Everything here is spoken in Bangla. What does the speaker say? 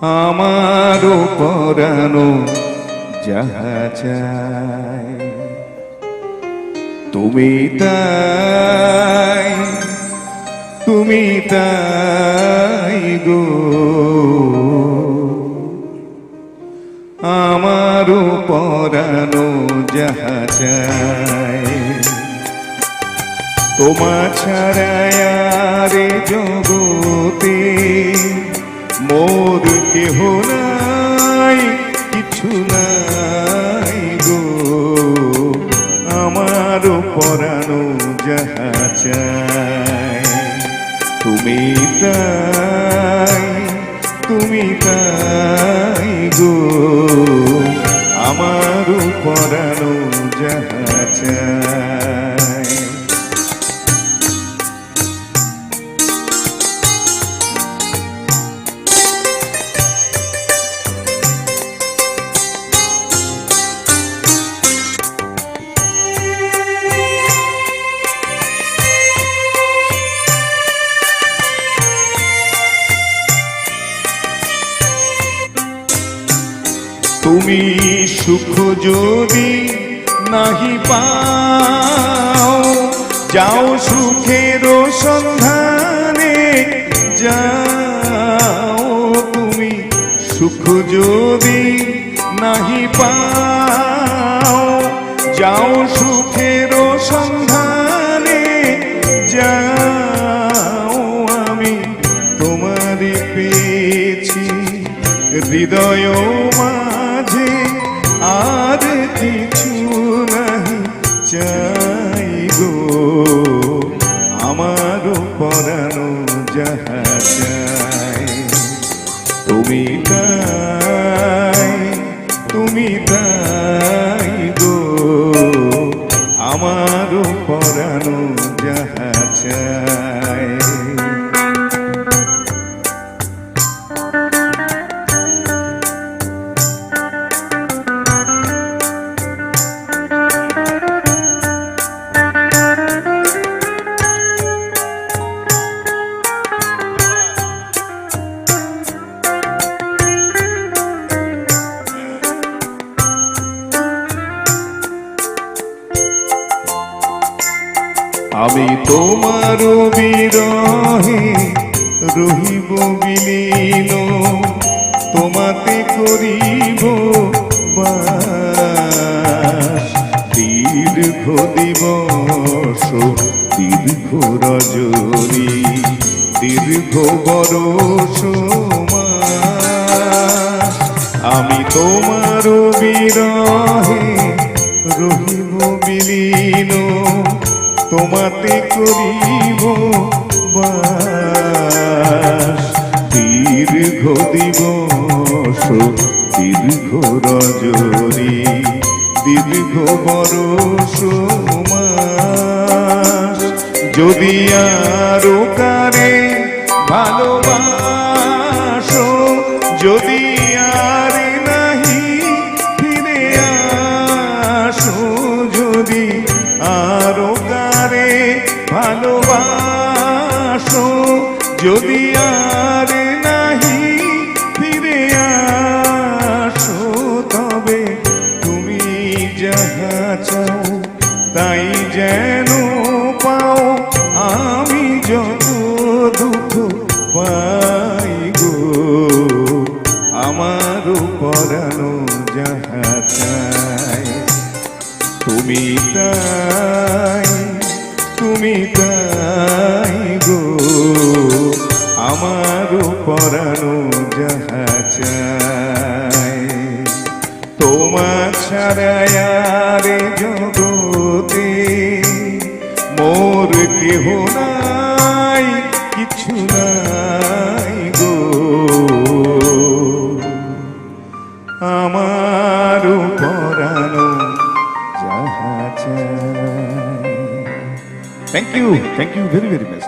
আমারও পরানো যাহা চায় তুমি তাই, তুমি তাই গো। আমারও পরানো যাহা চায় তোমা ছাড়া আর এ জগতে মোর কেহ নাই, কিছু নাই গো। আমারও পরানো যাহা চায় তুমি তাই, তুমি তাই গো। আমারও পরানো যাহা চায়। তুমি সুখ যদি নাহি পাও, যাও সুখের সন্ধানে যাও। তুমি সুখ যদি নাহি পাও, যাও সুখের সন্ধানে যাও। আমি তোমারে পেয়েছি হৃদয় মাঝে, আর কিছু নাহি চাই গো। আমারও পরানো যাহা চাই তুমি তাই, তুমি তাই গো। আমারও পরানো যাহা চাই। আমি তোমার বিরহে রহিব বিলীন, তোমাতে করিব বাস। দীর্ঘ দিবস দীর্ঘ রজনী, দীর্ঘ বরষ মাস। আমি তোমার বিরহে রহিব বিলীন, তোমাতে করিব বাস। দীর্ঘ দিবস দীর্ঘ রজনী, দীর্ঘ বরষ মাস। যদি আরো কারে ভালোবাসো, যদি আর নাহি ফিরে আসো, যদি আরো কারে ভালোবাসো, যদি আর নাহি ফিরে আসো, তবে তুমি যাহা চাও তাই যেন পাও। আমি যত দুঃখ পাই গো, আমারও পরানো যাহা চাই তুমি তাই, তুমি তাই গো। আমারও পরানো যাহা চাই তোমা ছাড়া আর এ জগতে মোর কেহ নাই, কিছু নাই গো। আমারও পরানো যাহা চাই। Thank you very much.